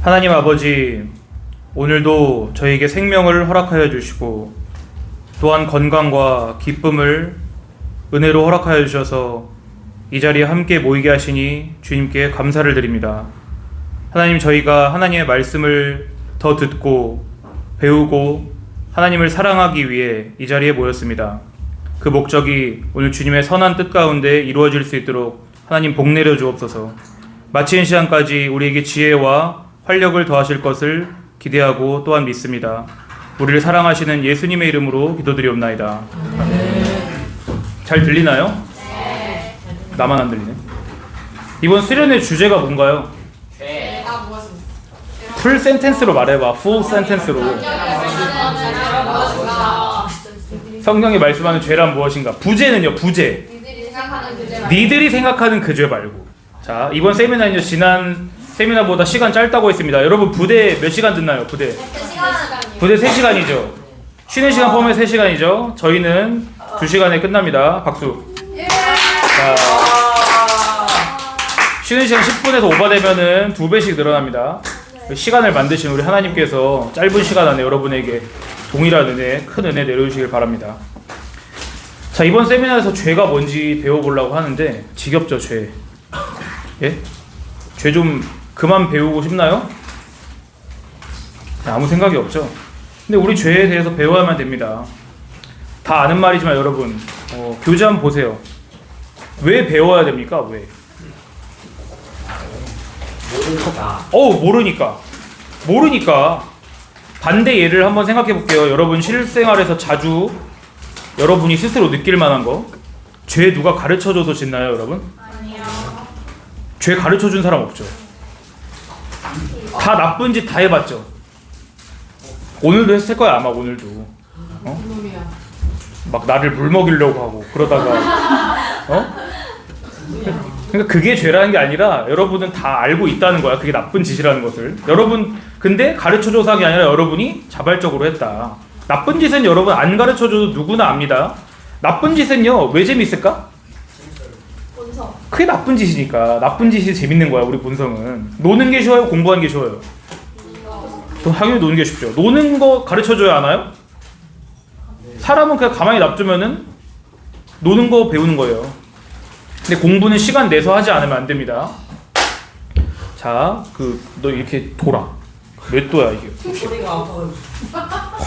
하나님 아버지, 오늘도 저에게 생명을 허락하여 주시고 또한 건강과 기쁨을 은혜로 허락하여 주셔서 이 자리에 함께 모이게 하시니 주님께 감사를 드립니다. 하나님, 저희가 하나님의 말씀을 더 듣고 배우고 하나님을 사랑하기 위해 이 자리에 모였습니다. 그 목적이 오늘 주님의 선한 뜻 가운데 이루어질 수 있도록 하나님 복 내려 주옵소서. 마치는 시간까지 우리에게 지혜와 활력을 더하실 것을 기대하고 또한 믿습니다. 우리를 사랑하시는 예수님의 이름으로 기도드리옵나이다. 잘 들리나요? 네. 나만 안 들리네. 이번 수련의 주제가 뭔가요? 죄가 무엇입니까? 풀 센텐스로 말해봐. 풀 센텐스로. 성경이 말씀하는 죄란 무엇인가? 부제는요, 부제. 니들이 생각하는 그 죄 말고. 자, 이번 세미나는요, 지난 세미나보다 시간 짧다고 했습니다. 여러분, 부대 몇 시간 듣나요? 부대 3시간이죠. 쉬는 시간 포함해 3시간이죠. 저희는 2시간에 끝납니다. 박수. 자, 쉬는 시간 10분에서 오버되면은 2배씩 늘어납니다. 시간을 만드신 우리 하나님께서 짧은 시간 안에 여러분에게 동일한 은혜, 큰 은혜 내려주시길 바랍니다. 자, 이번 세미나에서 죄가 뭔지 배워보려고 하는데 지겹죠, 죄. 예? 죄 좀 그만 배우고 싶나요? 아무 생각이 없죠. 근데 우리 죄에 대해서 배워야만 됩니다. 다 아는 말이지만 여러분, 교재 한번 보세요. 왜 배워야 됩니까? 왜? 모르니까. 반대 예를 한번 생각해 볼게요. 여러분 실생활에서 자주 여러분이 스스로 느낄 만한 거. 죄 누가 가르쳐줘서 짓나요, 여러분? 아니요. 죄 가르쳐준 사람 없죠. 다 나쁜 짓 다 해봤죠. 오늘도 했을 거야, 아마. 오늘도 막 나를 물 먹이려고 하고 그러다가 그러니까 그게 죄라는 게 아니라 여러분은 다 알고 있다는 거야. 그게 나쁜 짓이라는 것을. 여러분 근데 가르쳐줘서 한 게 아니라 여러분이 자발적으로 했다. 나쁜 짓은 여러분 안 가르쳐줘도 누구나 압니다. 나쁜 짓은요, 왜 재밌을까? 본성. 그게 나쁜 짓이니까. 나쁜 짓이 재밌는 거야. 우리 본성은. 노는 게 쉬워요? 공부하는 게 쉬워요? 또 당연히 노는 게 쉽죠. 노는 거 가르쳐줘야 하나요? 사람은 그냥 가만히 놔두면은 노는 거 배우는 거예요. 근데 공부는 시간 내서 하지 않으면 안 됩니다. 자, 너 이렇게 돌아. 몇 도야 이게?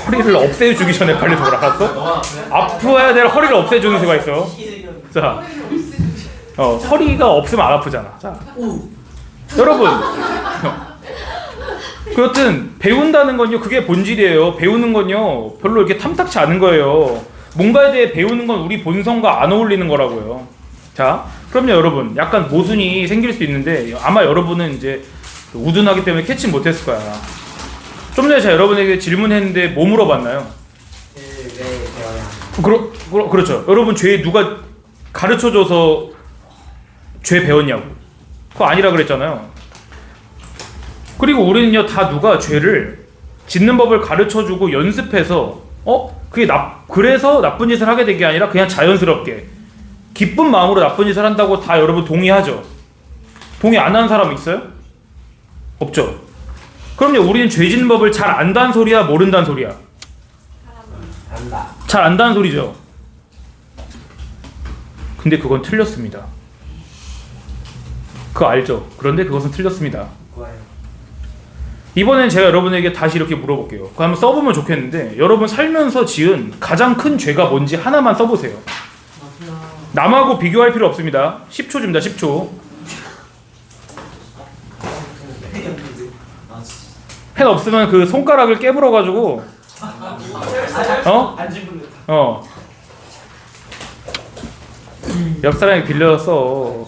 허리를 없애주기 전에 빨리 돌아. 알았어? 아파야 될 허리를 없애주는 수가 있어. 자, 허리가 없으면 안 아프잖아. 자, 여러분, 그렇든 배운다는 건요, 그게 본질이에요. 배우는 건요, 별로 이렇게 탐탁치 않은 거예요. 뭔가에 대해 배우는 건 우리 본성과 안 어울리는 거라고요. 자, 그럼요, 여러분, 약간 모순이 생길 수 있는데 아마 여러분은 이제 우둔하기 때문에 캐치 못했을 거야. 좀 전에 제가 여러분에게 질문했는데 뭐 물어봤나요? 그렇죠. 여러분, 죄 누가 가르쳐줘서 죄 배웠냐고. 그거 아니라 그랬잖아요. 그리고 우리는요, 다 누가 죄를 짓는 법을 가르쳐주고 연습해서 그래서 나쁜 짓을 하게 된 게 아니라 그냥 자연스럽게 기쁜 마음으로 나쁜 짓을 한다고 다 여러분 동의하죠? 동의 안 하는 사람 있어요? 없죠? 그럼요, 우리는 죄 짓는 법을 잘 안다는 소리야, 모른다는 소리야? 잘 안다는 소리죠. 근데 그건 틀렸습니다. 그거 알죠? 그런데 그것은 틀렸습니다. 이번엔 제가 여러분에게 다시 이렇게 물어볼게요. 그거 한번 써보면 좋겠는데, 여러분 살면서 지은 가장 큰 죄가 뭔지 하나만 써보세요. 남하고 비교할 필요 없습니다. 10초 줍니다. 10초. 펜 없으면 그 손가락을 깨물어가지고 옆 사람이 빌려서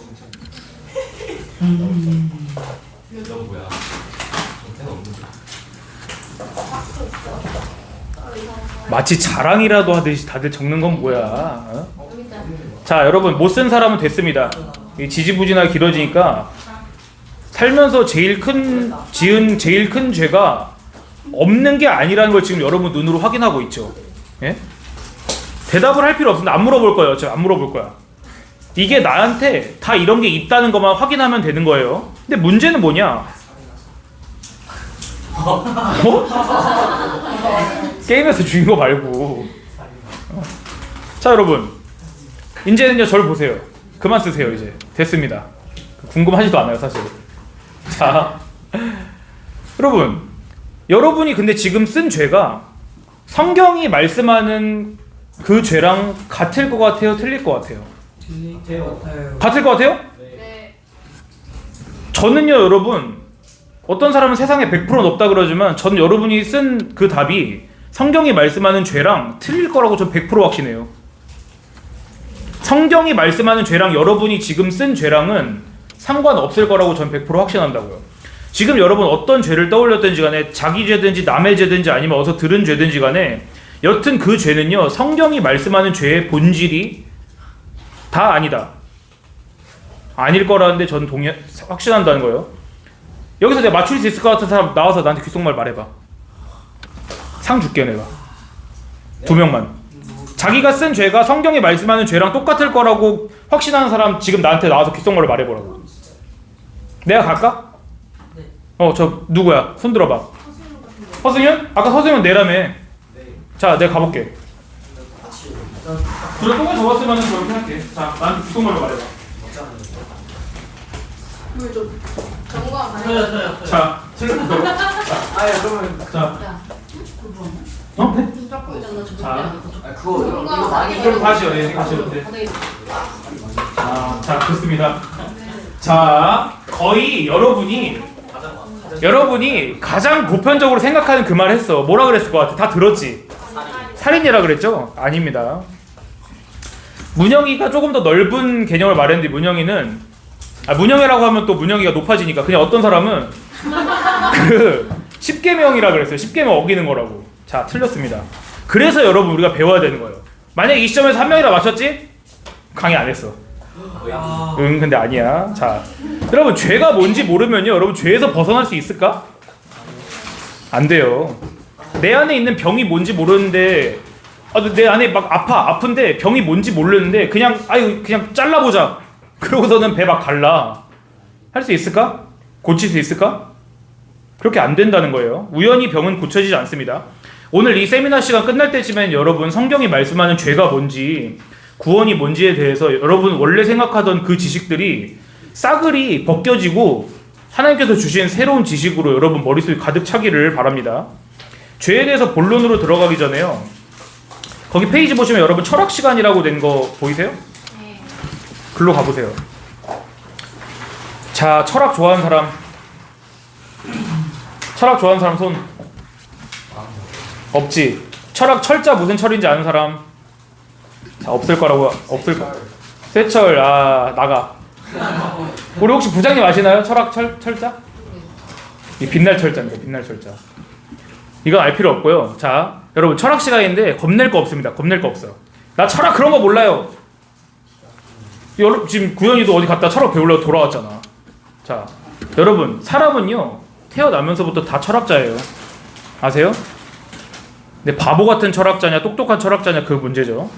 마치 자랑이라도 하듯이 다들 적는 건 뭐야? 자, 여러분, 못 쓴 사람은 됐습니다. 지지부진하게 길어지니까 살면서 지은 제일 큰 죄가 없는 게 아니라는 걸 지금 여러분 눈으로 확인하고 있죠. 예? 대답을 할 필요 없습니다. 안 물어볼 거예요. 제가 안 물어볼 거야. 이게 나한테 다 이런 게 있다는 것만 확인하면 되는 거예요. 근데 문제는 뭐냐? 어? 게임에서 죽인 거 말고. 자 여러분, 이제는요 저를 보세요. 그만 쓰세요. 이제 됐습니다. 궁금하지도 않아요 사실. 자 여러분이 근데 지금 쓴 죄가 성경이 말씀하는 그 죄랑 같을 것 같아요? 틀릴 것 같아요? 같을 것 같아요? 네. 저는요 여러분, 어떤 사람은 세상에 100%는 없다 그러지만 저는 여러분이 쓴 그 답이 성경이 말씀하는 죄랑 틀릴 거라고 전 100% 확신해요. 성경이 말씀하는 죄랑 여러분이 지금 쓴 죄랑은 상관없을 거라고 전 100% 확신한다고요. 지금 여러분 어떤 죄를 떠올렸든지 간에 자기 죄든지 남의 죄든지 아니면 어디서 들은 죄든지 간에 여튼 그 죄는요 성경이 말씀하는 죄의 본질이 다 아니다. 아닐 거라는데 저는 확신한다는 거예요. 여기서 내가 맞출 수 있을 것 같은 사람 나와서 나한테 귓속말 말해봐. 상 줄게요 내가. 2명만. 자기가 쓴 죄가 성경이 말씀하는 죄랑 똑같을 거라고 확신하는 사람 지금 나한테 나와서 귓속말로 말해보라고. 내가 갈까? 저 누구야? 손 들어봐. 허승현? 아까 허승현 내라며. 자 내가 가볼게. 그래 똥을 접었으면 저렇게 할게. 자 나한테 귓속말로 말해봐. 물좀 정과 가요. 자 틀렸어. 자 네? 자 정과 가요. 그럼 다시요. 예, 다시요. 네. 자 좋습니다. 자 거의 여러분이 가장 보편적으로 생각하는 그 말 했어. 뭐라 그랬을 것 같아? 다 들었지? 살인이라 그랬죠? 아닙니다. 문영이가 조금 더 넓은 개념을 말했는데 문영이라고 하면 또 문영이가 높아지니까 그냥 어떤 사람은 그 10계명이라 그랬어요. 10계명 어기는 거라고. 자 틀렸습니다. 그래서 여러분 우리가 배워야 되는 거예요. 만약에 이 시점에서 한 명이라 맞췄지? 강의 안 했어. 응 근데 아니야. 자 여러분 죄가 뭔지 모르면요 여러분 죄에서 벗어날 수 있을까? 안 돼요. 내 안에 있는 병이 뭔지 모르는데 내 안에 막 아픈데 병이 뭔지 모르는데 그냥 잘라보자 그러고서는 배 막 갈라. 할 수 있을까? 고칠 수 있을까? 그렇게 안 된다는 거예요. 우연히 병은 고쳐지지 않습니다. 오늘 이 세미나 시간 끝날 때쯤엔 여러분 성경이 말씀하는 죄가 뭔지 구원이 뭔지에 대해서 여러분 원래 생각하던 그 지식들이 싸그리 벗겨지고 하나님께서 주신 새로운 지식으로 여러분 머릿속에 가득 차기를 바랍니다. 죄에 대해서 본론으로 들어가기 전에요. 거기 페이지 보시면 여러분 철학 시간이라고 된 거 보이세요? 네. 글로 가보세요. 자 철학 좋아하는 사람 손. 없지. 철학 철자 무슨 철인지 아는 사람? 자 없을 거. 쇠철 나가. 우리 혹시 부장님 아시나요? 철학 철자? 이 빛날 철자입니다. 빛날 철자. 이건 알 필요 없고요. 자 여러분 철학 시간인데 겁낼 거 없습니다. 겁낼 거 없어요. 나 철학 그런 거 몰라요. 지금 구현이도 어디 갔다 철학 배우려고 돌아왔잖아. 자 여러분 사람은요 태어나면서부터 다 철학자예요. 아세요? 근데 바보 같은 철학자냐 똑똑한 철학자냐 그 문제죠.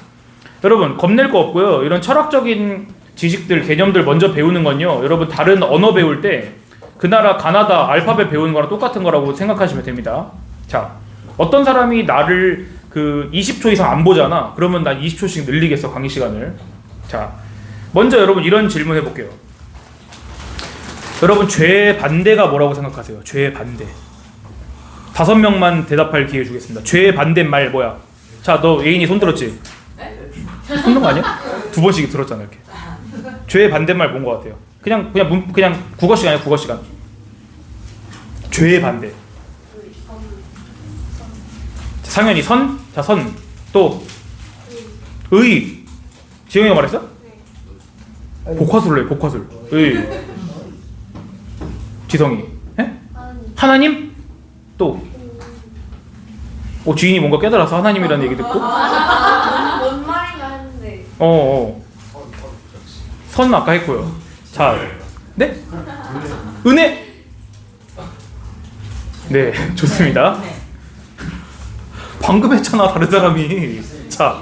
여러분 겁낼 거 없고요. 이런 철학적인 지식들 개념들 먼저 배우는 건요 여러분 다른 언어 배울 때 그 나라 가나다 알파벳 배우는 거랑 똑같은 거라고 생각하시면 됩니다. 자 어떤 사람이 나를 그 20초 이상 안 보잖아. 그러면 난 20초씩 늘리겠어 강의 시간을. 자 먼저 여러분 이런 질문 해볼게요. 여러분 죄의 반대가 뭐라고 생각하세요? 죄의 반대. 5명만 대답할 기회 주겠습니다. 죄의 반대말 뭐야? 자 너 예인이 손 들었지? 네? 손 든 거 아니야? 2번씩 들었잖아 이렇게. 죄의 반대말 뭔 거 같아요? 그냥 국어 시간이야 국어 시간. 죄의 반대. 자, 상현이 선. 자 선. 또 의. 지영이가 말했어? 복화술로 해 복화술. 의. 지성이. 에? 하나님? 또. 주인이 뭔가 깨달아서 하나님이라는 얘기 듣고. 뭔 말인가 했는데. 선 아까 했고요. 자, 네? 은혜. 네, 좋습니다. 방금 했잖아 다른 사람이. 자,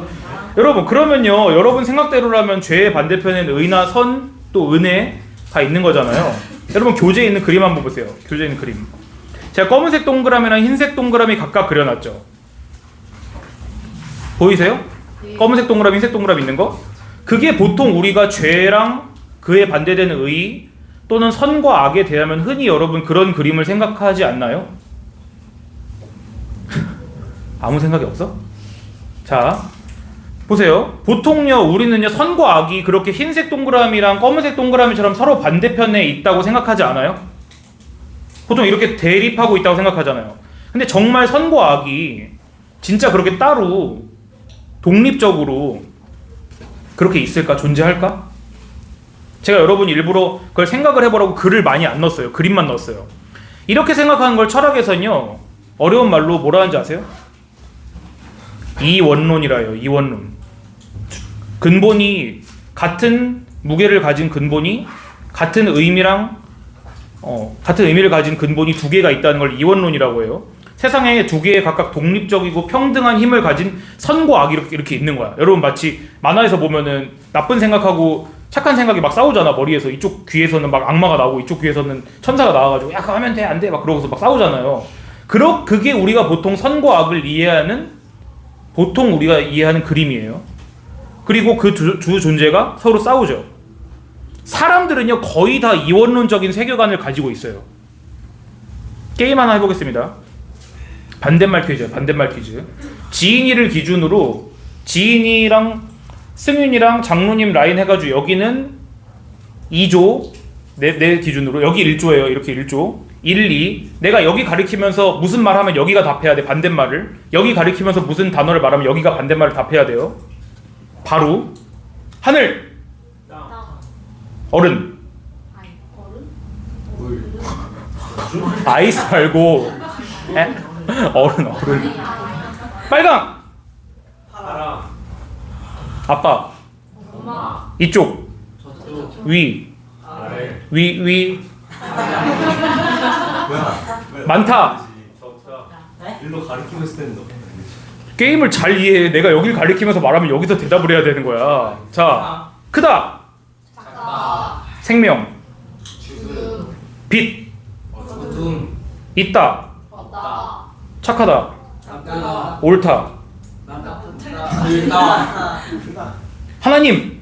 여러분 그러면요 여러분 생각대로라면 죄의 반대편에는 의나 선 또 은혜 다 있는 거잖아요. 여러분 교재에 있는 그림 한번 보세요. 교재에 있는 그림. 제가 검은색 동그라미랑 흰색 동그라미 각각 그려놨죠. 보이세요? 검은색 동그라미, 흰색 동그라미 있는 거? 그게 보통 우리가 죄랑 그에 반대되는 의 또는 선과 악에 대하면 흔히 여러분 그런 그림을 생각하지 않나요? 아무 생각이 없어? 자, 보세요. 보통요 우리는요 선과 악이 그렇게 흰색 동그라미랑 검은색 동그라미처럼 서로 반대편에 있다고 생각하지 않아요? 보통 이렇게 대립하고 있다고 생각하잖아요. 근데 정말 선과 악이 진짜 그렇게 따로 독립적으로 그렇게 있을까? 존재할까? 제가 여러분 일부러 그걸 생각을 해보라고 글을 많이 안 넣었어요. 그림만 넣었어요. 이렇게 생각하는 걸 철학에서는요 어려운 말로 뭐라 하는지 아세요? 이원론이라 해요. 이원론. 근본이 같은 무게를 가진 근본이 같은 의미를 가진 근본이 두 개가 있다는 걸 이원론이라고 해요. 세상에 두 개의 각각 독립적이고 평등한 힘을 가진 선과 악이 이렇게 있는 거야. 여러분 마치 만화에서 보면은 나쁜 생각하고 착한 생각이 막 싸우잖아. 머리에서 이쪽 귀에서는 막 악마가 나오고 이쪽 귀에서는 천사가 나와가지고 야 그거 하면 돼 안 돼 막 그러고서 막 싸우잖아요. 그게 우리가 보통 선과 악을 보통 우리가 이해하는 그림이에요. 그리고 그 두 존재가 서로 싸우죠. 사람들은요 거의 다 이원론적인 세계관을 가지고 있어요. 게임 하나 해보겠습니다. 반대말 퀴즈예요. 반대말 퀴즈. 지인이를 기준으로 지인이랑 승윤이랑 장로님 라인 해가지고 여기는 2조 내 기준으로 여기 1조예요. 이렇게 1조 1, 2 내가 여기 가리키면서 무슨 말 하면 여기가 답해야 돼. 반대말을 여기 가리키면서 무슨 단어를 말하면 여기가 반대말을 답해야 돼요. 바로 하늘 어른 아이스 말고 어른 빨강 아빠 이쪽 위 많다. 일로 가리키고 있을 때는 게임을 잘 이해해. 내가 여기를 가리키면서 말하면 여기서 대답을 해야 되는 거야. 자, 크다. 작다. 생명. 죽음. 빛. 어둠 있다. 없다. 착하다. 나쁘다 옳다. 나쁘다 하나님.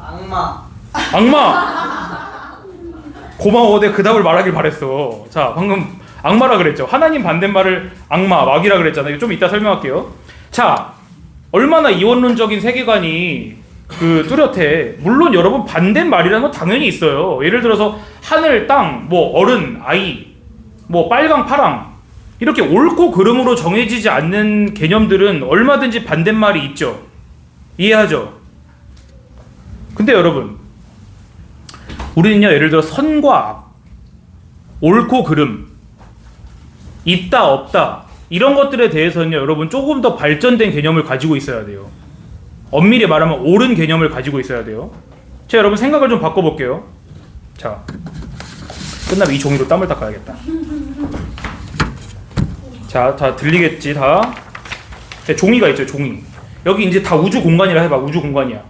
악마 악마. 고마워. 내가 그 답을 말하길 바랬어. 자, 방금 악마라 그랬죠. 하나님 반대말을 악마, 마귀라 그랬잖아요. 좀 이따 설명할게요. 자, 얼마나 이원론적인 세계관이 뚜렷해. 물론 여러분 반대말이라는 건 당연히 있어요. 예를 들어서 하늘, 땅, 뭐 어른, 아이, 뭐 빨강, 파랑 이렇게 옳고 그름으로 정해지지 않는 개념들은 얼마든지 반대말이 있죠. 이해하죠? 근데 여러분 우리는요 예를 들어 선과 악, 옳고 그름, 있다 없다 이런 것들에 대해서는요 여러분 조금 더 발전된 개념을 가지고 있어야 돼요. 엄밀히 말하면 옳은 개념을 가지고 있어야 돼요. 자, 여러분 생각을 좀 바꿔볼게요. 자, 끝나면 이 종이로 땀을 닦아야겠다. 자, 들리겠지 다. 네, 종이가 있죠. 종이. 여기 이제 다 우주 공간이라 해봐. 우주 공간이야.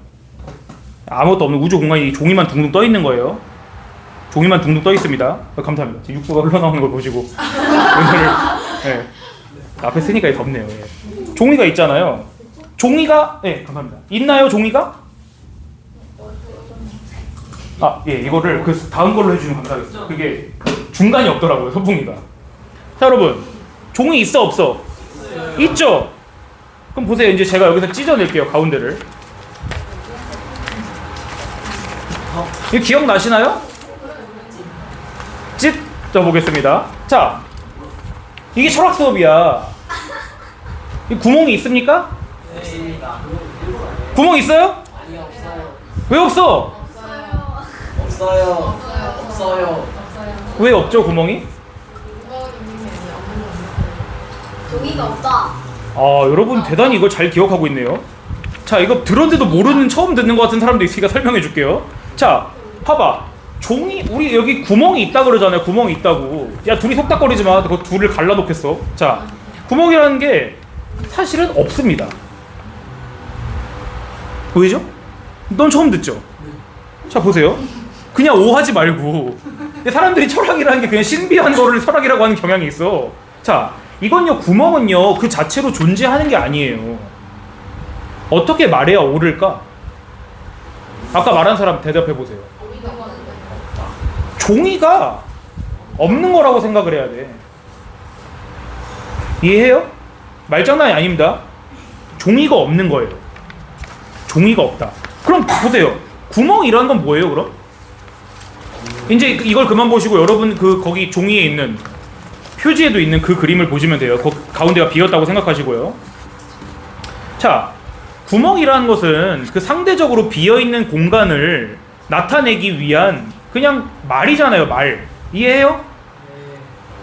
아무것도 없는 우주 공간이 종이만 둥둥 떠 있는 거예요. 종이만 둥둥 떠 있습니다. 감사합니다. 지금 육수가 흘러나오는 걸 보시고 오늘 네. 앞에 쓰니까 덥네요. 예. 종이가 있잖아요. 종이가 감사합니다. 있나요 종이가? 아, 예, 이거를 그 다음 걸로 해주시면 감사하겠습니다. 그게 중간이 없더라고요 선풍기가. 자, 여러분 종이 있어 없어? 있죠. 그럼 보세요. 이제 제가 여기서 찢어낼게요 가운데를. 이거 기억나시나요? 찢어 보겠습니다. 자, 이게 철학 수업이야. 이 구멍이 있습니까? 네. 구멍 있어요? 아니 없어요 왜 없어? 없어요 왜 없죠 구멍이? 종이가 없다. 아, 여러분 대단히 이걸 잘 기억하고 있네요. 자, 이거 들었는데도 모르는 처음 듣는 것 같은 사람도 있으니까 설명해 줄게요. 자, 봐봐. 종이 우리 여기 구멍이 있다 그러잖아요. 구멍이 있다고. 야, 둘이 속닥거리지 마. 그거 둘을 갈라놓겠어. 자, 구멍이라는 게 사실은 없습니다. 왜죠? 넌 처음 듣죠? 자, 보세요. 그냥 오하지 말고 근데 사람들이 철학이라는 게 그냥 신비한 거를 철학이라고 하는 경향이 있어. 자, 이건요, 구멍은요 그 자체로 존재하는 게 아니에요. 어떻게 말해야 옳을까? 아까 말한 사람 대답해 보세요. 동의가 없는데. 종이가 없는 거라고 생각을 해야 돼. 이해해요? 말장난이 아닙니다. 종이가 없는 거예요. 종이가 없다. 그럼 보세요. 구멍이라는 건 뭐예요, 그럼? 이제 이걸 그만 보시고 여러분 거기 종이에 있는 표지에도 있는 그 그림을 보시면 돼요. 그 가운데가 비었다고 생각하시고요. 자, 구멍이라는 것은 그 상대적으로 비어있는 공간을 나타내기 위한 그냥 말이잖아요, 말. 이해해요?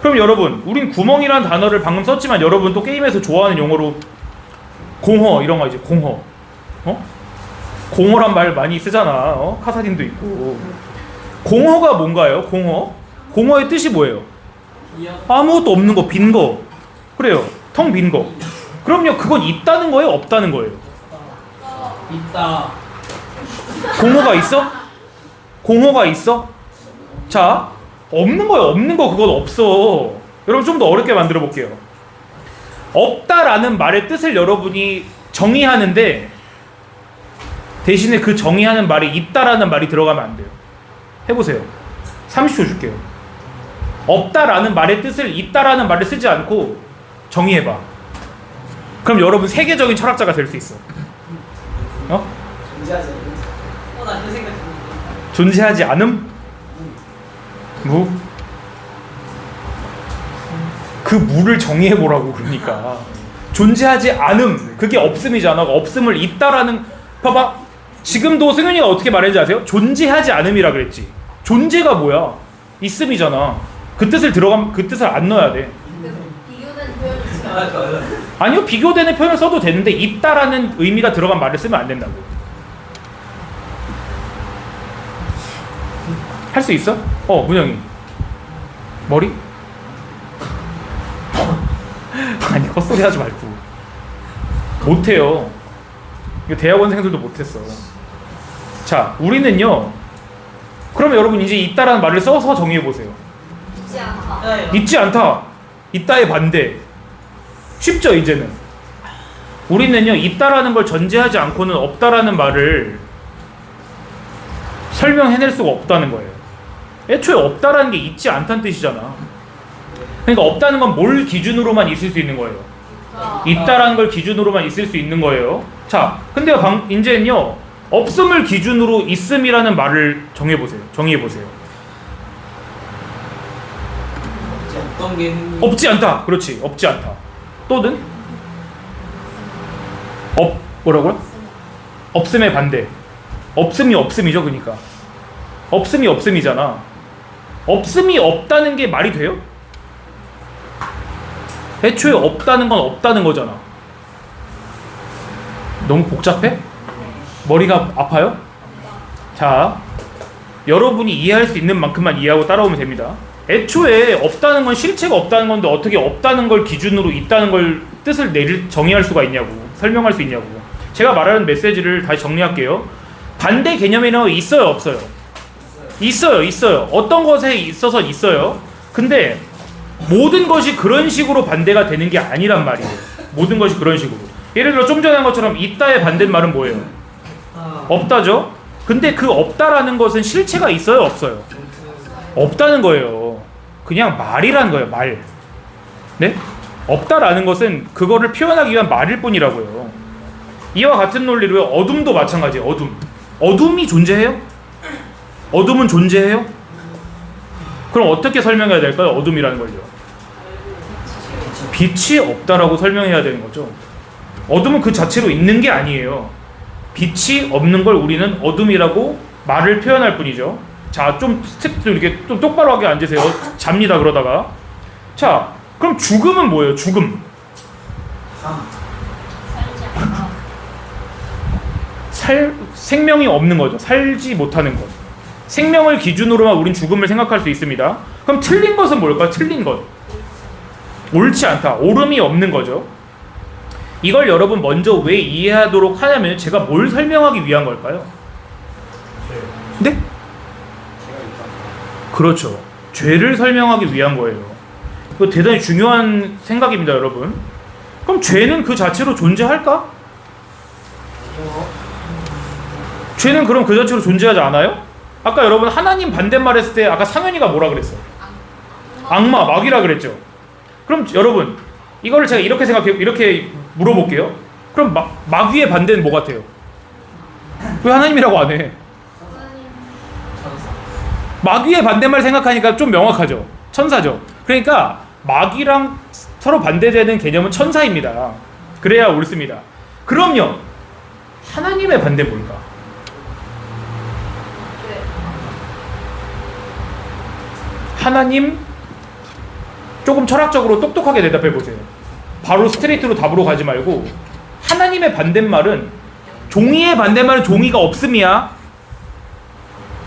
그럼 여러분, 우린 구멍이라는 단어를 방금 썼지만 여러분 또 게임에서 좋아하는 용어로 공허 이런 거 이제 공허. 공허란 말 많이 쓰잖아. 카사딘도 있고. 공허가 뭔가요? 공허? 공허의 뜻이 뭐예요? 아무것도 없는 거, 빈 거. 그래요. 텅 빈 거. 그럼요, 그건 있다는 거예요? 없다는 거예요? 있다. 공허가 있어? 공허가 있어? 자, 없는 거예요. 없는 거 그건 없어. 여러분 좀 더 어렵게 만들어 볼게요. 없다라는 말의 뜻을 여러분이 정의하는데 대신에 그 정의하는 말에 있다라는 말이 들어가면 안 돼요. 해보세요. 30초 줄게요. 없다라는 말의 뜻을 있다라는 말을 쓰지 않고 정의해봐. 그럼 여러분 세계적인 철학자가 될 수 있어. 존재하지 않는. 나그 생각. 존재하지 않음? 무? 그 무를 정의해보라고. 그러니까 존재하지 않음, 그게 없음이잖아. 없음을 있다라는, 봐봐, 지금도 승윤이가 어떻게 말했는지 아세요? 존재하지 않음이라 그랬지. 존재가 뭐야? 있음이잖아. 그 뜻을 그 뜻을 안 넣어야 돼. 비교된 표현이 지금. 아니요, 비교되는 표현을 써도 되는데 있다라는 의미가 들어간 말을 쓰면 안 된다고. 할 수 있어? 문영이 머리? 아니, 헛소리 하지 말고. 못해요. 이거 대학원생들도 못했어. 자, 우리는요, 그럼 여러분 이제 있다라는 말을 써서 정의해보세요. 있지 않다. 있지 않다. 있다의 반대. 쉽죠, 이제는. 우리는요, 있다라는 걸 전제하지 않고는 없다라는 말을 설명해낼 수가 없다는 거예요. 애초에 없다라는 게 있지 않다는 뜻이잖아. 그러니까 없다는 건 뭘 기준으로만 있을 수 있는 거예요? 있다라는 걸 기준으로만 있을 수 있는 거예요. 자, 근데 이제는요, 없음을 기준으로 있음이라는 말을 정해보세요. 정의해보세요. 어떤 게 없지 않다. 그렇지. 없지 않다. 또는 뭐라고요? 없음의 반대. 없음이 없음이죠. 그러니까 없음이 없음이잖아. 없음이 없다는 게 말이 돼요? 애초에 없다는 건 없다는 거잖아. 너무 복잡해? 머리가 아파요? 자, 여러분이 이해할 수 있는 만큼만 이해하고 따라오면 됩니다. 애초에 없다는 건 실체가 없다는 건데 어떻게 없다는 걸 기준으로 있다는 걸 뜻을 정의할 수가 있냐고, 설명할 수 있냐고. 제가 말하는 메시지를 다시 정리할게요. 반대 개념이라는 거 있어요, 없어요? 있어요. 어떤 것에 있어서 있어요. 근데 모든 것이 그런 식으로 반대가 되는 게 아니란 말이에요. 모든 것이 그런 식으로. 예를 들어 좀 전에 한 것처럼 있다의 반대는 말은 뭐예요? 없다죠? 근데 그 없다라는 것은 실체가 있어요, 없어요? 없다는 거예요. 그냥 말이라는 거예요, 말. 네? 없다라는 것은 그거를 표현하기 위한 말일 뿐이라고요. 이와 같은 논리로요, 어둠도 마찬가지예요. 어둠이 존재해요? 어둠은 존재해요? 그럼 어떻게 설명해야 될까요? 어둠이라는 걸요. 빛이 없다라고 설명해야 되는 거죠. 어둠은 그 자체로 있는 게 아니에요. 빛이 없는 걸 우리는 어둠이라고 말을 표현할 뿐이죠. 자, 좀 이렇게 좀 똑바로 하게 앉으세요. 잡니다, 그러다가. 자, 그럼 죽음은 뭐예요? 죽음. 살지 않다. 생명이 없는 거죠. 살지 못하는 것. 생명을 기준으로만 우린 죽음을 생각할 수 있습니다. 그럼 틀린 것은 뭘까요? 틀린 것. 옳지 않다. 옳음이 없는 거죠. 이걸 여러분 먼저 왜 이해하도록 하냐면 제가 뭘 설명하기 위한 걸까요? 네? 그렇죠. 죄를 설명하기 위한 거예요. 이거 대단히 중요한 생각입니다, 여러분. 그럼 죄는 그 자체로 존재할까? 죄는 그럼 그 자체로 존재하지 않아요? 아까 여러분 하나님 반대말 했을 때 아까 상현이가 뭐라 그랬어? 악마, 마귀라 그랬죠. 그럼 여러분 이거를 제가 이렇게 물어볼게요. 그럼 마귀의 반대는 뭐 같아요? 왜 하나님이라고 안 해? 마귀의 반대말 생각하니까 좀 명확하죠. 천사죠. 그러니까 마귀랑 서로 반대되는 개념은 천사입니다. 그래야 옳습니다. 그럼요. 하나님의 반대 뭘까? 하나님 조금 철학적으로 똑똑하게 대답해 보세요. 바로 스트레이트로 답으로 가지 말고 하나님의 반대말은 종이의 반대말은 종이가 없음이야.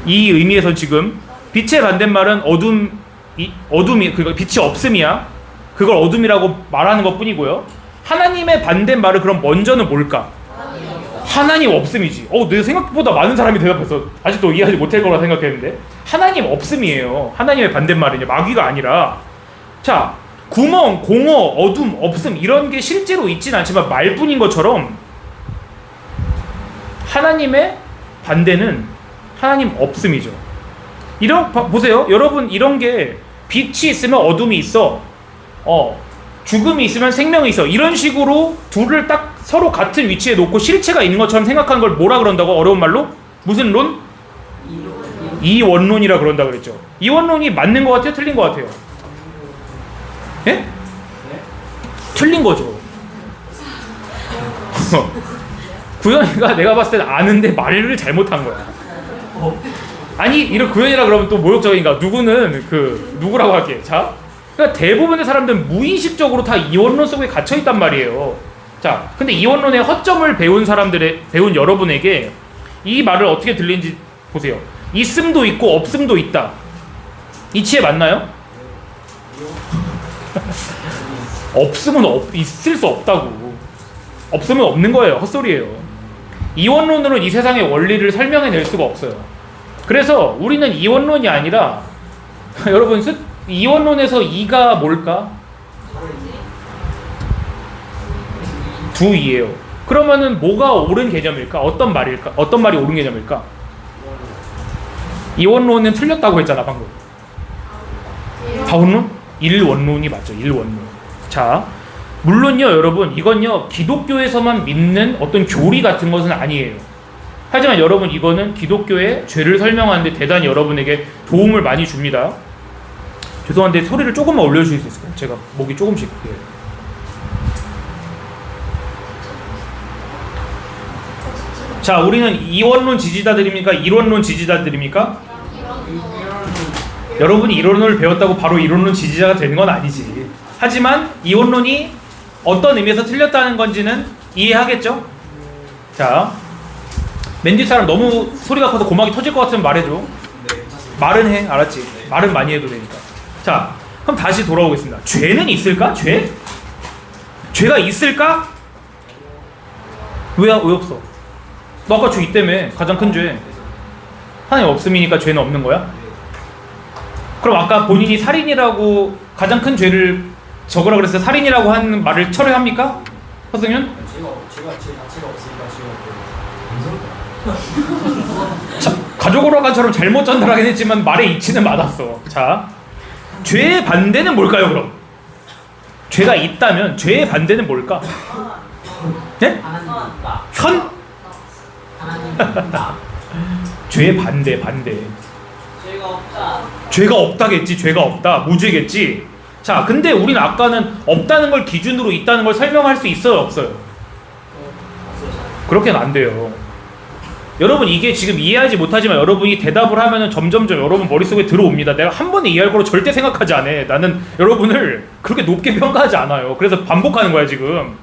이 의미에서 지금 빛의 반대말은 어둠이 그러니까 빛이 없음이야. 그걸 어둠이라고 말하는 것뿐이고요. 하나님의 반대말은 그럼 먼저는 뭘까? 하나님 없음이지. 내 생각보다 많은 사람이 대답해서 아직도 이해하지 못할 거라 생각했는데 하나님 없음이에요. 하나님의 반대말은요. 마귀가 아니라 자 구멍, 공허, 어둠, 없음 이런 게 실제로 있진 않지만 말뿐인 것처럼 하나님의 반대는 하나님 없음이죠. 보세요. 여러분 이런 게 빛이 있으면 어둠이 있어. 죽음이 있으면 생명이 있어. 이런 식으로 둘을 딱 서로 같은 위치에 놓고 실체가 있는 것처럼 생각하는 걸 뭐라 그런다고? 어려운 말로? 무슨 론? 이원론이라 그런다 그랬죠. 이원론이 맞는 것 같아요? 틀린 것 같아요? 예? 틀린 거죠. 구현이가 내가 봤을 때 아는데 말을 잘못한 거야. 아니 이런 구현이라 그러면 또 모욕적인가? 누구는 누구라고 할게. 자, 그러니까 대부분의 사람들은 무의식적으로 다 이원론 속에 갇혀 있단 말이에요. 자, 근데 이원론의 허점을 배운 여러분에게 이 말을 어떻게 들리는지 보세요. 있음도 있고 없음도 있다. 이치에 맞나요? 없으면 있을 수 없다고. 없으면 없는 거예요. 헛소리예요. 이원론으로는 이 세상의 원리를 설명해낼 수가 없어요. 그래서 우리는 이원론이 아니라 여러분 이원론에서 이가 뭘까? 두이예요. 그러면은 뭐가 옳은 개념일까? 어떤 말이 옳은 개념일까? 이원론은 틀렸다고 했잖아 방금. 다원론? 일원론이 맞죠. 일원론. 자, 물론요 여러분 이건요 기독교에서만 믿는 어떤 교리 같은 것은 아니에요. 하지만 여러분 이거는 기독교의 죄를 설명하는데 대단히 여러분에게 도움을 많이 줍니다. 죄송한데 소리를 조금만 올려주실 수 있을까요? 제가 목이 조금씩. 자, 우리는 이원론 지지자들입니까? 일원론 지지자들입니까? 여러분이 이원론을 배웠다고 바로 이원론 지지자가 되는 건 아니지. 하지만 이원론이 어떤 의미에서 틀렸다는 건지는 이해하겠죠? 자, 맨 뒤 사람 너무 소리가 커서 고막이 터질 것 같으면 말해줘. 말은 해, 알았지? 말은 많이 해도 되니까. 자, 그럼 다시 돌아오겠습니다. 죄는 있을까? 죄가 있을까? 왜 없어? 너 아까 죄 있다며. 가장 큰 죄. 하나님 없음이니까 죄는 없는 거야? 그럼 아까 본인이 살인이라고 가장 큰 죄를 적으라 그랬을 때 살인이라고 하는 말을 철회합니까? 허승윤? 제가 없으니까 죄가 자, 가족오락관처럼 잘못 전달하긴 했지만 말의 이치는 맞았어. 자, 죄의 반대는 뭘까요 그럼? 죄가 있다면 죄의 반대는 뭘까? 네? 선? 죄의 반대. 죄가 없다겠지. 죄가 없다. 무죄겠지. 자, 근데 우린 아까는 없다는 걸 기준으로 있다는 걸 설명할 수 있어요, 없어요? 그렇게는 안 돼요. 여러분 이게 지금 이해하지 못하지만 여러분이 대답을 하면은 점점점 여러분 머릿속에 들어옵니다. 내가 한 번에 이해할 거로 절대 생각하지 않아. 나는 여러분을 그렇게 높게 평가하지 않아요. 그래서 반복하는 거야 지금.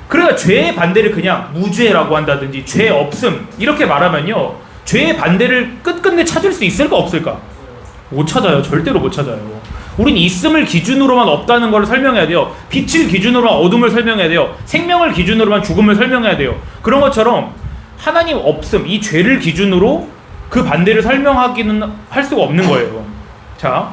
그러니까 죄의 반대를 그냥 무죄라고 한다든지 죄 없음 이렇게 말하면요, 죄의 반대를 끝끝내 찾을 수 있을까 없을까? 못 찾아요. 절대로 못 찾아요. 우린 있음을 기준으로만 없다는 걸 설명해야 돼요. 빛을 기준으로만 어둠을 설명해야 돼요. 생명을 기준으로만 죽음을 설명해야 돼요. 그런 것처럼 하나님 없음, 이 죄를 기준으로 그 반대를 설명하기는 할 수가 없는 거예요. 자,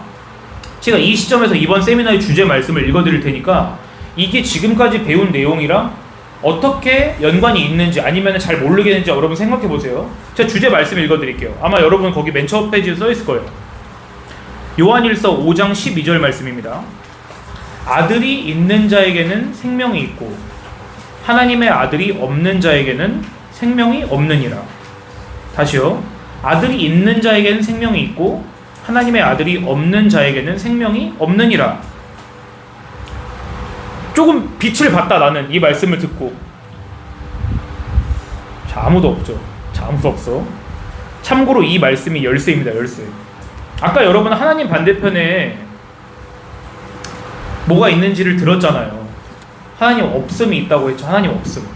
제가 이 시점에서 이번 세미나의 주제 말씀을 읽어드릴 테니까 이게 지금까지 배운 내용이랑 어떻게 연관이 있는지 아니면 잘 모르겠는지 여러분 생각해 보세요. 제가 주제 말씀 읽어드릴게요. 아마 여러분 거기 맨 첫 페이지에 써 있을 거예요. 요한일서 5장 12절 말씀입니다. 아들이 있는 자에게는 생명이 있고 하나님의 아들이 없는 자에게는 생명이 없느니라. 다시요. 아들이 있는 자에게는 생명이 있고 하나님의 아들이 없는 자에게는 생명이 없느니라. 조금 빛을 봤다 나는 이 말씀을 듣고. 자, 아무도 없죠. 자, 아무도 없어. 참고로 이 말씀이 열쇠입니다. 열쇠. 아까 여러분 하나님 반대편에 뭐가 있는지를 들었잖아요. 하나님 없음이 있다고 했죠. 하나님 없음.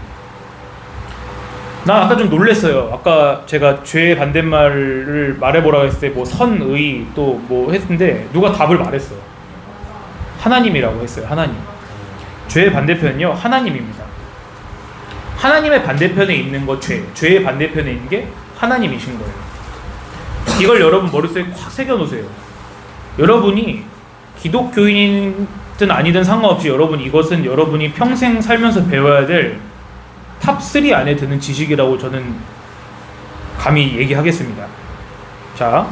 나 아까 좀 놀랬어요. 아까 제가 죄의 반대말을 말해보라고 했을 때 뭐 선의 또 뭐 했는데 누가 답을 말했어요. 하나님이라고 했어요. 하나님. 죄의 반대편은요 하나님입니다. 하나님의 반대편에 있는 거 죄. 죄의 반대편에 있는 게 하나님이신 거예요. 이걸 여러분 머릿속에 확 새겨놓으세요. 여러분이 기독교인이든 아니든 상관없이 여러분 이것은 여러분이 평생 살면서 배워야 될 탑3 안에 드는 지식이라고 저는 감히 얘기하겠습니다. 자,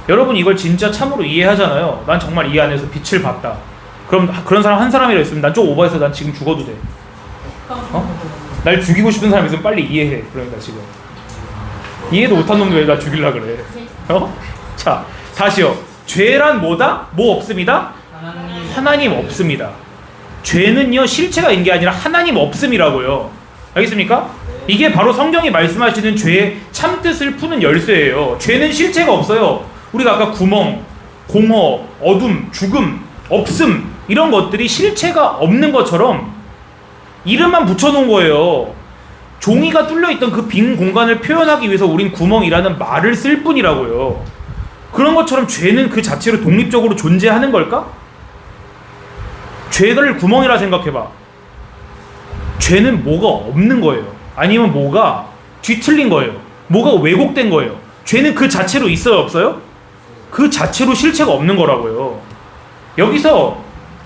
여러분 이걸 진짜 참으로 이해하잖아요. 난 정말 이 안에서 빛을 봤다. 그럼 그런 사람 한 사람이라 있으면 난 좀 오버해서 난 지금 죽어도 돼. 날 죽이고 싶은 사람 있으면 빨리 이해해. 그러니까 지금 이해도 못한 놈들 왜 나 죽이려 그래? 자, 다시요. 죄란 뭐다? 뭐 없습니다? 하나님 없습니다. 죄는요 실체가 있는 게 아니라 하나님 없음이라고요. 알겠습니까? 이게 바로 성경이 말씀하시는 죄의 참뜻을 푸는 열쇠예요. 죄는 실체가 없어요. 우리가 아까 구멍, 공허, 어둠, 죽음, 없음 이런 것들이 실체가 없는 것처럼 이름만 붙여놓은 거예요. 종이가 뚫려있던 그 빈 공간을 표현하기 위해서 우린 구멍이라는 말을 쓸 뿐이라고요. 그런 것처럼 죄는 그 자체로 독립적으로 존재하는 걸까? 죄를 구멍이라 생각해봐. 죄는 뭐가 없는 거예요. 아니면 뭐가 뒤틀린 거예요. 뭐가 왜곡된 거예요. 죄는 그 자체로 있어요, 없어요? 그 자체로 실체가 없는 거라고요. 여기서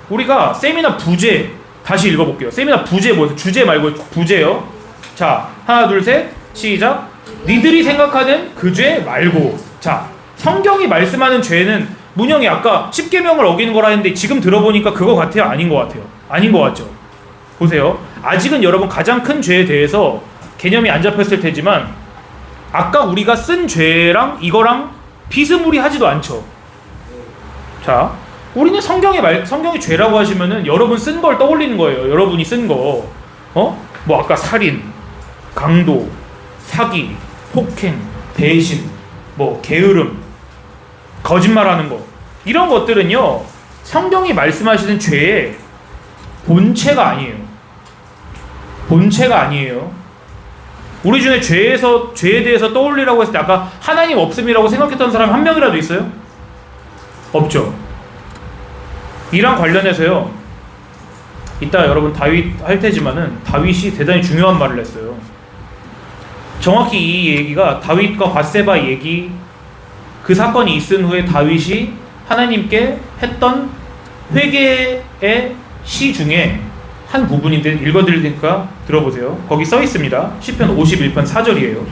우리가 세미나 부제 다시 읽어볼게요. 세미나 부제 뭐예요? 주제 말고 부제요. 자, 하나 둘 셋 시작. 니들이 생각하는 그 죄 말고. 자, 성경이 말씀하는 죄는 문영이 아까 10계명을 어기는 거라 했는데 지금 들어보니까 그거 같아요? 아닌 것 같아요? 아닌 것 같죠? 보세요. 아직은 여러분 가장 큰 죄에 대해서 개념이 안 잡혔을 테지만 아까 우리가 쓴 죄랑 이거랑 비스무리하지도 않죠. 자, 우리는 성경이 죄라고 하시면은 여러분 쓴 걸 떠올리는 거예요. 여러분이 쓴 거. 뭐 아까 살인, 강도, 사기, 폭행, 배신, 뭐 게으름, 거짓말하는 거 이런 것들은요 성경이 말씀하시는 죄의 본체가 아니에요. 본체가 아니에요. 우리 중에 죄에 대해서 떠올리라고 했을 때 아까 하나님 없음이라고 생각했던 사람 한 명이라도 있어요? 없죠. 이랑 관련해서요 이따 여러분 다윗 할 테지만은 다윗이 대단히 중요한 말을 했어요. 정확히 이 얘기가 다윗과 밧세바 얘기 그 사건이 있은 후에 다윗이 하나님께 했던 회개의 시 중에 한 부분인데 읽어드릴 테니까 들어보세요. 거기 써 있습니다. 시편 51편 4절이에요.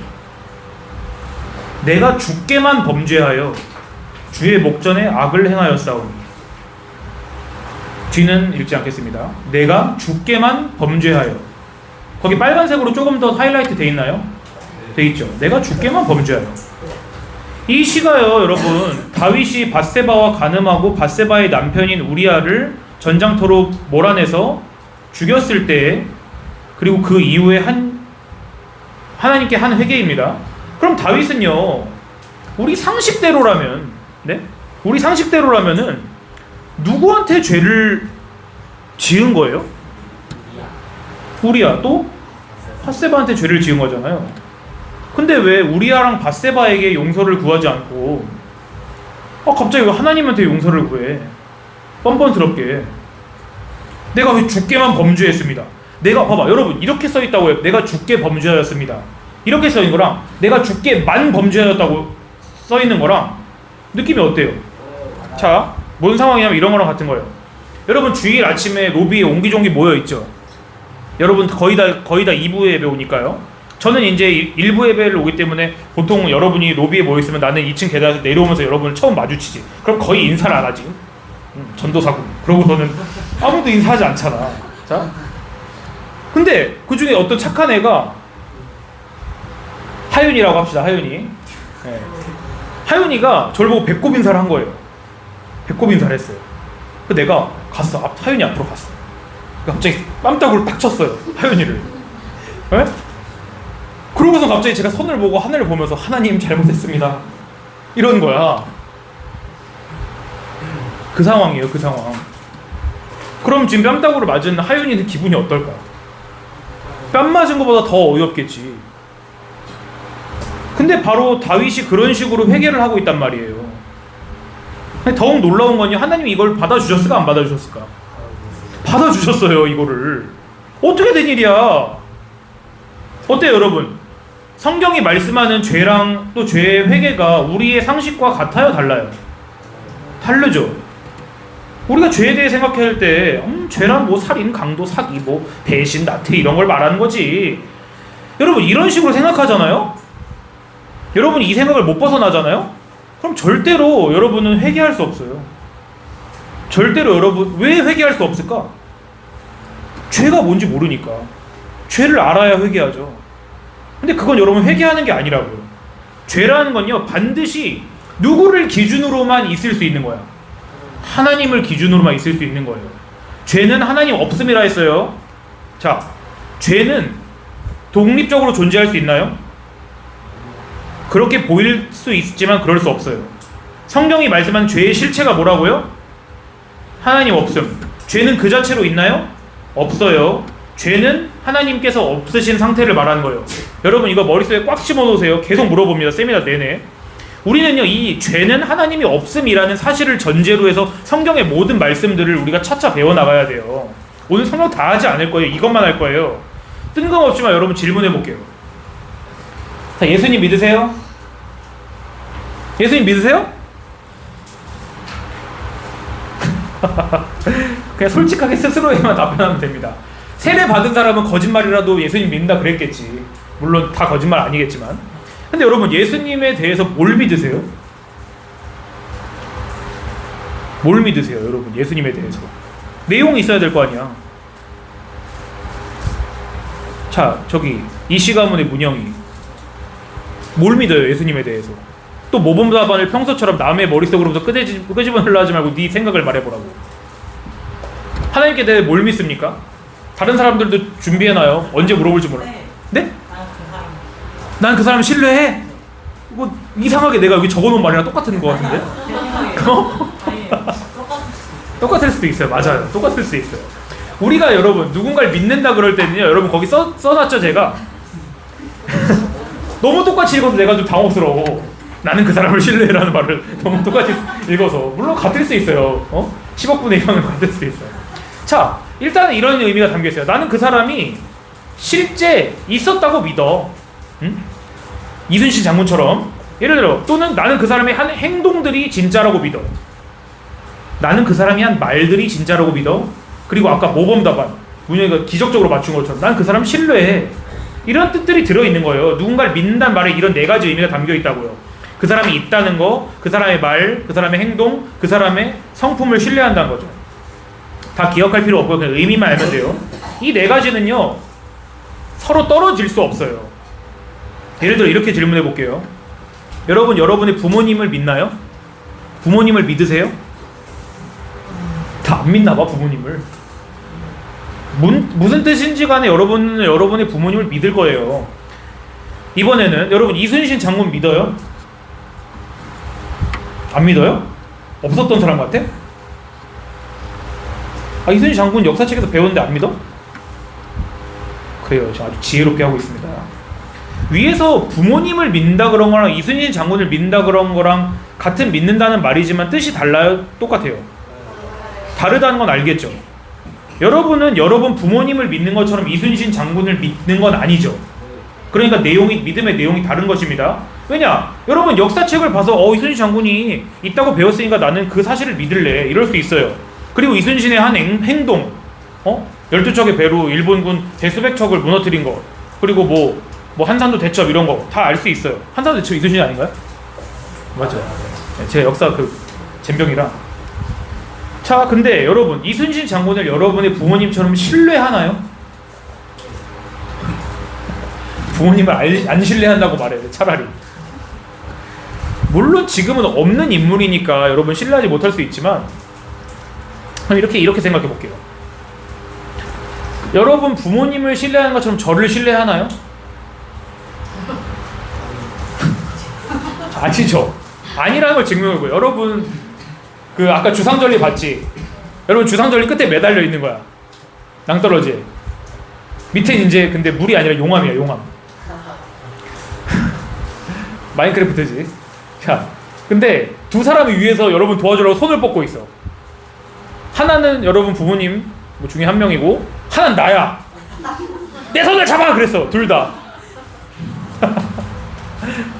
내가 주께만 범죄하여 주의 목전에 악을 행하였사오니. 뒤는 읽지 않겠습니다. 내가 주께만 범죄하여. 거기 빨간색으로 조금 더 하이라이트 돼 있나요? 돼 있죠. 내가 주께만 범죄하여. 이 시가요 여러분 다윗이 밧세바와 간음하고 밧세바의 남편인 우리아를 전장터로 몰아내서 죽였을 때 그리고 그 이후에 하나님께 한 회개입니다. 그럼 다윗은요 우리 상식대로라면 우리 상식대로라면은 누구한테 죄를 지은 거예요? 우리아 또 밧세바한테 죄를 지은 거잖아요. 근데 왜 우리아랑 밧세바에게 용서를 구하지 않고 갑자기 왜 하나님한테 용서를 구해? 뻔뻔스럽게. 내가 왜 주께만 범죄했습니다. 내가 봐봐 여러분 이렇게 써있다고 해요. 내가 주께 범죄하였습니다. 이렇게 써있는 거랑 내가 주께만 범죄하였다고 써있는 거랑 느낌이 어때요? 자 뭔 상황이냐면 이런 거랑 같은 거예요. 여러분 주일 아침에 로비에 옹기종기 모여 있죠. 여러분 거의 다 2부 예배 오니까요. 저는 이제 1부 예배를 오기 때문에 보통 여러분이 로비에 모여 있으면 나는 2층 계단에서 내려오면서 여러분을 처음 마주치지. 그럼 거의 인사를 안 하지. 전도사고. 그러고서는 아무도 인사하지 않잖아. 자, 근데 그 중에 어떤 착한 애가 하윤이라고 합시다. 하윤이. 네. 하윤이가 저를 보고 배꼽 인사를 한 거예요. 배꼽 인사를 했어요. 그 내가 갔어. 하윤이 앞으로 갔어. 갑자기 뺨따구를 딱 쳤어요. 하윤이를. 네? 그러고서 갑자기 제가 손을 보고 하늘을 보면서 하나님 잘못했습니다. 이런 거야. 그 상황이에요. 그 상황. 그럼 지금 뺨따구를 맞은 하윤이는 기분이 어떨까? 뺨 맞은 것보다 더 어이없겠지. 근데 바로 다윗이 그런 식으로 회개를 하고 있단 말이에요. 더욱 놀라운 건요, 하나님이 이걸 받아주셨을까 안 받아주셨을까? 받아주셨어요. 이거를. 어떻게 된 일이야? 어때요 여러분? 성경이 말씀하는 죄랑 또 죄의 회개가 우리의 상식과 같아요 달라요? 다르죠. 우리가 죄에 대해 생각할 때 죄란 뭐 살인, 강도, 사기, 뭐 배신, 나태 이런 걸 말하는 거지. 여러분 이런 식으로 생각하잖아요? 여러분이 이 생각을 못 벗어나잖아요? 그럼 절대로 여러분은 회개할 수 없어요. 절대로 여러분 왜 회개할 수 없을까? 죄가 뭔지 모르니까. 죄를 알아야 회개하죠. 근데 그건 여러분 회개하는 게 아니라고요. 죄라는 건요 반드시 누구를 기준으로만 있을 수 있는 거야. 하나님을 기준으로만 있을 수 있는 거예요. 죄는 하나님 없음이라 했어요. 자, 죄는 독립적으로 존재할 수 있나요? 그렇게 보일 수 있지만 그럴 수 없어요. 성경이 말씀한 죄의 실체가 뭐라고요? 하나님 없음. 죄는 그 자체로 있나요? 없어요. 죄는 하나님께서 없으신 상태를 말하는 거예요. 여러분 이거 머릿속에 꽉 집어놓으세요. 계속 물어봅니다. 세미나 내내. 우리는요 이 죄는 하나님이 없음이라는 사실을 전제로 해서 성경의 모든 말씀들을 우리가 차차 배워나가야 돼요. 오늘 설명 다 하지 않을 거예요. 이것만 할 거예요. 뜬금없지만 여러분 질문해 볼게요. 자, 예수님 믿으세요? 예수님 믿으세요? 그냥 솔직하게 스스로에만 답변하면 됩니다. 세례 받은 사람은 거짓말이라도 예수님 믿는다 그랬겠지. 물론 다 거짓말 아니겠지만. 근데 여러분 예수님에 대해서 뭘 믿으세요? 뭘 믿으세요 여러분 예수님에 대해서? 내용이 있어야 될 거 아니야. 자 저기 이시 가문의 문영이 뭘 믿어요 예수님에 대해서? 또 모범답안을 평소처럼 남의 머릿속으로부터 끄집어내려 하지 말고 네 생각을 말해보라고. 하나님께 대해 뭘 믿습니까? 다른 사람들도 준비해놔요. 언제 물어볼지 몰라. 네? 난 그 사람 신뢰해. 뭐 이상하게 내가 여기 적어놓은 말이랑 똑같은 거 같은데? 똑같을 수도 있어요. 맞아요. 똑같을 수 있어요. 우리가 여러분 누군가를 믿는다 그럴 때는요 여러분 거기 써놨죠 제가. 너무 똑같이 읽어서 내가 좀 당혹스러워. 나는 그 사람을 신뢰해라는 말을 너무 똑같이 읽어서. 물론 같을 수 있어요. 10억분의 1은 같을 수 있어요. 자 일단은 이런 의미가 담겨있어요. 나는 그 사람이 실제 있었다고 믿어. 응? 이순신 장군처럼 예를 들어 또는 나는 그 사람의 한 행동들이 진짜라고 믿어. 나는 그 사람이 한 말들이 진짜라고 믿어. 그리고 아까 모범답안 문영이가 기적적으로 맞춘 것처럼 난 그 사람 신뢰해. 이런 뜻들이 들어있는 거예요. 누군가를 믿는다는 말에 이런 네 가지 의미가 담겨있다고요. 그 사람이 있다는 거, 그 사람의 말, 그 사람의 행동, 그 사람의 성품을 신뢰한다는 거죠. 다 기억할 필요 없고 그냥 의미만 알면 돼요. 이 네 가지는요 서로 떨어질 수 없어요. 예를 들어 이렇게 질문해 볼게요. 여러분 여러분의 부모님을 믿나요? 부모님을 믿으세요? 다 안 믿나 봐 부모님을. 무슨 뜻인지 간에 여러분은 여러분의 부모님을 믿을 거예요. 이번에는 여러분 이순신 장군 믿어요? 안 믿어요? 없었던 사람 같아? 이순신 장군 역사책에서 배웠는데 안 믿어? 그래요. 저 아주 지혜롭게 하고 있습니다. 위에서 부모님을 믿는다 그런 거랑 이순신 장군을 믿는다 그런 거랑 같은 믿는다는 말이지만 뜻이 달라요? 똑같아요? 다르다는 건 알겠죠? 여러분은 여러분 부모님을 믿는 것처럼 이순신 장군을 믿는 건 아니죠. 그러니까 믿음의 내용이 다른 것입니다. 왜냐? 여러분 역사책을 봐서 이순신 장군이 있다고 배웠으니까 나는 그 사실을 믿을래 이럴 수 있어요. 그리고 이순신의 한 행동 12척의 배로 일본군 대수백 척을 무너뜨린 거, 그리고 뭐 한산도 대첩 이런 거 다 알 수 있어요. 한산도 대첩 이순신 아닌가요? 맞죠. 제 역사 젬병이라. 자, 근데 여러분 이순신 장군을 여러분의 부모님처럼 신뢰하나요? 부모님을 안 신뢰한다고 말해요. 차라리. 물론 지금은 없는 인물이니까 여러분 신뢰하지 못할 수 있지만 이렇게 생각해 볼게요. 여러분 부모님을 신뢰하는 것처럼 저를 신뢰하나요? 아니죠. 아니라는 걸 증명하고요. 여러분 아까 주상절리 봤지? 여러분 주상절리 끝에 매달려 있는 거야. 낭떠러지. 밑에 이제 근데 물이 아니라 용암이야. 용암. 마인크래프트지. 자, 근데 두 사람이 위에서 여러분 도와주려고 손을 뻗고 있어. 하나는 여러분 부모님 중에 한 명이고 하나는 나야. 내 손을 잡아! 그랬어. 둘 다.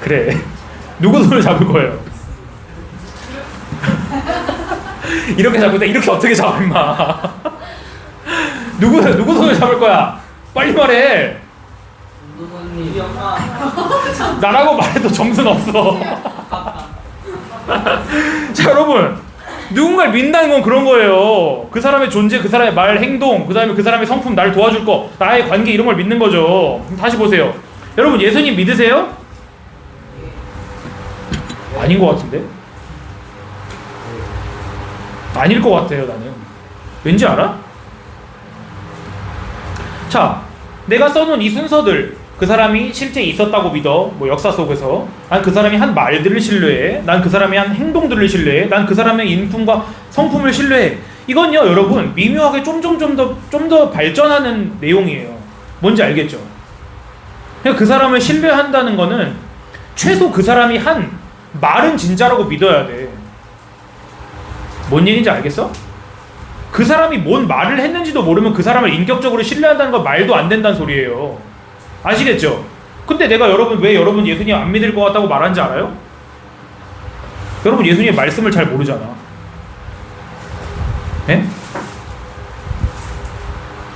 그래. 누구 손을 잡을 거예요? 이렇게 잡고 이렇게 어떻게 잡아 임마. 누구 손을 잡을 거야? 빨리 말해. 나라고 말해도 점수는 없어. 자, 여러분 누군가를 믿는다는 건 그런 거예요. 그 사람의 존재, 그 사람의 말, 행동, 그 다음에 그 사람의 성품, 나를 도와줄 거, 나의 관계 이런 걸 믿는 거죠. 다시 보세요. 여러분 예수님 믿으세요? 아닌 것 같은데? 아닐 것 같아요. 나는 왠지 알아? 자, 내가 써놓은 이 순서들, 그 사람이 실제 있었다고 믿어. 역사 속에서 난 그 사람이 한 말들을 신뢰해. 난 그 사람이 한 행동들을 신뢰해. 난 그 사람의 인품과 성품을 신뢰해. 이건요 여러분 미묘하게 좀 더 발전하는 내용이에요. 뭔지 알겠죠? 그러니까 그 사람을 신뢰한다는 거는 최소 그 사람이 한 말은 진짜라고 믿어야 돼. 뭔 얘기인지 알겠어? 그 사람이 뭔 말을 했는지도 모르면 그 사람을 인격적으로 신뢰한다는 건 말도 안 된다는 소리예요. 아시겠죠? 근데 내가 왜 여러분 예수님 안 믿을 것 같다고 말하는지 알아요? 여러분 예수님의 말씀을 잘 모르잖아. 예?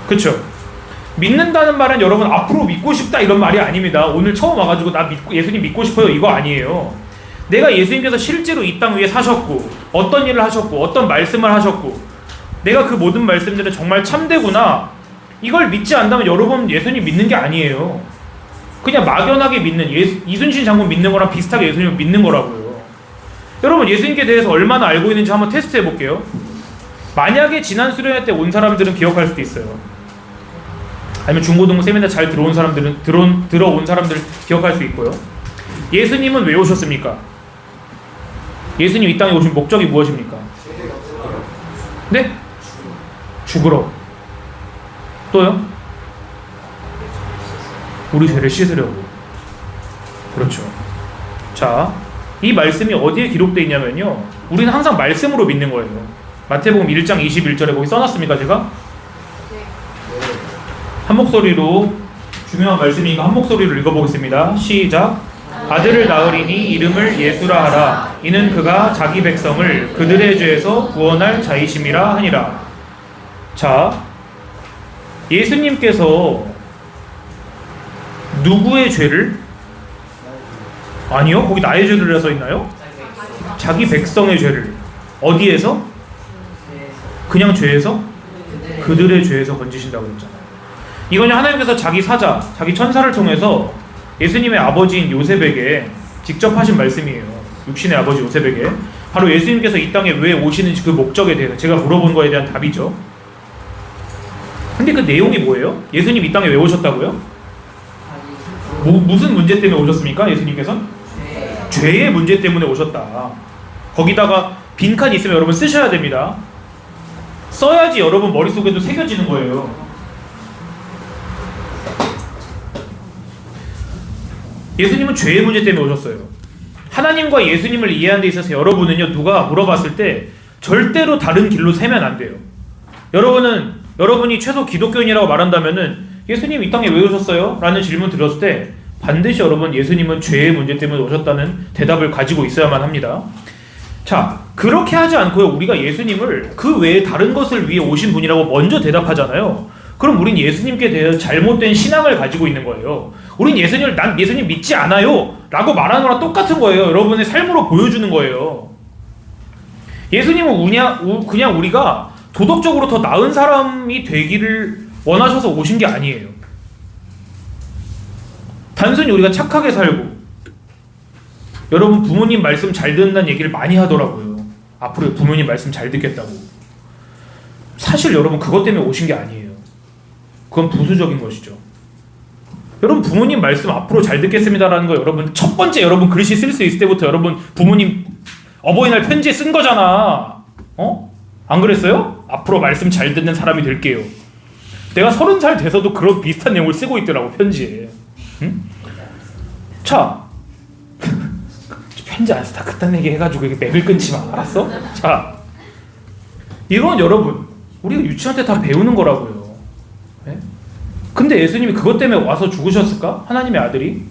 그쵸? 믿는다는 말은 여러분 앞으로 믿고 싶다 이런 말이 아닙니다. 오늘 처음 와가지고 예수님 믿고 싶어요 이거 아니에요. 내가 예수님께서 실제로 이 땅 위에 사셨고 어떤 일을 하셨고 어떤 말씀을 하셨고 내가 그 모든 말씀들은 정말 참되구나 이걸 믿지 않다면 여러분 예수님 믿는 게 아니에요. 그냥 막연하게 믿는 이순신 장군 믿는 거랑 비슷하게 예수님을 믿는 거라고요. 여러분 예수님께 대해서 얼마나 알고 있는지 한번 테스트 해볼게요. 만약에 지난 수련회 때 온 사람들은 기억할 수도 있어요. 아니면 중고등부 세미나 잘 들어온 사람들은 들어온 사람들 기억할 수 있고요. 예수님은 왜 오셨습니까? 예수님 이 땅에 오신 목적이 무엇입니까? 네? 죽으러. 또요? 우리 죄를 씻으려고. 그렇죠. 자, 이 말씀이 어디에 기록되어 있냐면요 우리는 항상 말씀으로 믿는 거예요. 마태복음 1장 21절에 거기 써놨습니까 제가? 한 목소리로 중요한 말씀이니까 한 목소리로 읽어보겠습니다. 시작. 아들을 낳으리니 이름을 예수라 하라. 이는 그가 자기 백성을 그들의 죄에서 구원할 자이심이라 하니라. 자, 예수님께서 누구의 죄를? 아니요, 거기 나의 죄를 써 있나요? 자기 백성의 죄를. 어디에서? 그냥 죄에서? 그들의 죄에서 건지신다고 그랬잖아요. 이건 하나님께서 자기 사자, 자기 천사를 통해서 예수님의 아버지인 요셉에게 직접 하신 말씀이에요. 육신의 아버지 요셉에게. 바로 예수님께서 이 땅에 왜 오시는지 그 목적에 대해서 제가 물어본 거에 대한 답이죠. 근데 그 내용이 뭐예요? 예수님 이 땅에 왜 오셨다고요? 무슨 문제 때문에 오셨습니까? 예수님께서? 죄의 문제 때문에 오셨다. 거기다가 빈칸 있으면 여러분 쓰셔야 됩니다. 써야지 여러분 머릿속에도 새겨지는 거예요. 예수님은 죄의 문제 때문에 오셨어요. 하나님과 예수님을 이해하는 데 있어서 여러분은요 누가 물어봤을 때 절대로 다른 길로 세면 안 돼요. 여러분이 최소 기독교인이라고 말한다면은 예수님 이 땅에 왜 오셨어요? 라는 질문 들었을 때 반드시 여러분 예수님은 죄의 문제 때문에 오셨다는 대답을 가지고 있어야만 합니다. 자, 그렇게 하지 않고요. 우리가 예수님을 그 외에 다른 것을 위해 오신 분이라고 먼저 대답하잖아요. 그럼 우린 예수님께 대한 잘못된 신앙을 가지고 있는 거예요. 우린 난 예수님 믿지 않아요 라고 말하는 거랑 똑같은 거예요. 여러분의 삶으로 보여주는 거예요. 예수님은 그냥 우리가 도덕적으로 더 나은 사람이 되기를 원하셔서 오신 게 아니에요. 단순히 우리가 착하게 살고, 여러분 부모님 말씀 잘 듣는다는 얘기를 많이 하더라고요. 앞으로 부모님 말씀 잘 듣겠다고. 사실 여러분 그것 때문에 오신 게 아니에요. 그건 부수적인 것이죠. 여러분 부모님 말씀 앞으로 잘 듣겠습니다라는 거 여러분 첫 번째 여러분 글씨 쓸 수 있을 때부터 여러분 부모님 어버이날 편지에 쓴 거잖아. 안 그랬어요? 앞으로 말씀 잘 듣는 사람이 될게요. 내가 30살 돼서도 그런 비슷한 내용을 쓰고 있더라고 편지에. 응? 자, 편지 안 써. 다 그딴 얘기 해가지고 이게 맥을 끊지 마. 알았어? 자, 이건 여러분 우리가 유치원 때 다 배우는 거라고요. 네? 근데 예수님이 그것 때문에 와서 죽으셨을까? 하나님의 아들이?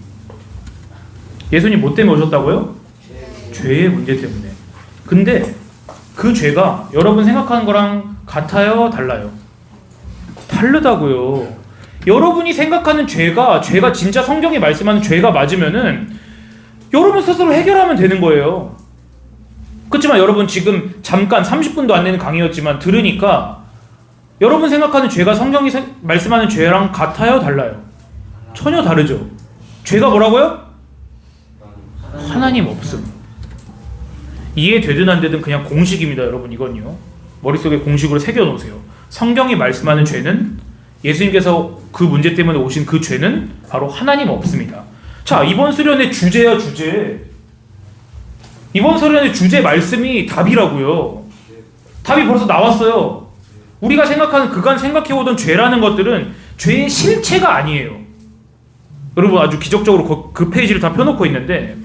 예수님 뭐 때문에 오셨다고요? 죄의 문제 때문에. 근데 그 죄가 여러분 생각하는 거랑 같아요? 달라요? 다르다고요. 여러분이 생각하는 죄가 진짜 성경이 말씀하는 죄가 맞으면은 여러분 스스로 해결하면 되는 거예요. 그렇지만 여러분 지금 잠깐 30분도 안 되는 강의였지만 들으니까 여러분 생각하는 죄가 성경이 말씀하는 죄랑 같아요? 달라요? 전혀 다르죠. 죄가 뭐라고요? 하나님 없음. 이해되든 안 되든 그냥 공식입니다. 여러분 이건요. 머릿속에 공식으로 새겨놓으세요. 성경이 말씀하는 죄는 예수님께서 그 문제 때문에 오신 그 죄는 바로 하나님 없습니다. 자, 이번 수련의 주제야 주제. 이번 수련의 주제 말씀이 답이라고요. 답이 벌써 나왔어요. 우리가 생각하는 그간 생각해오던 죄라는 것들은 죄의 실체가 아니에요. 여러분 아주 기적적으로 그 페이지를 다 펴놓고 있는데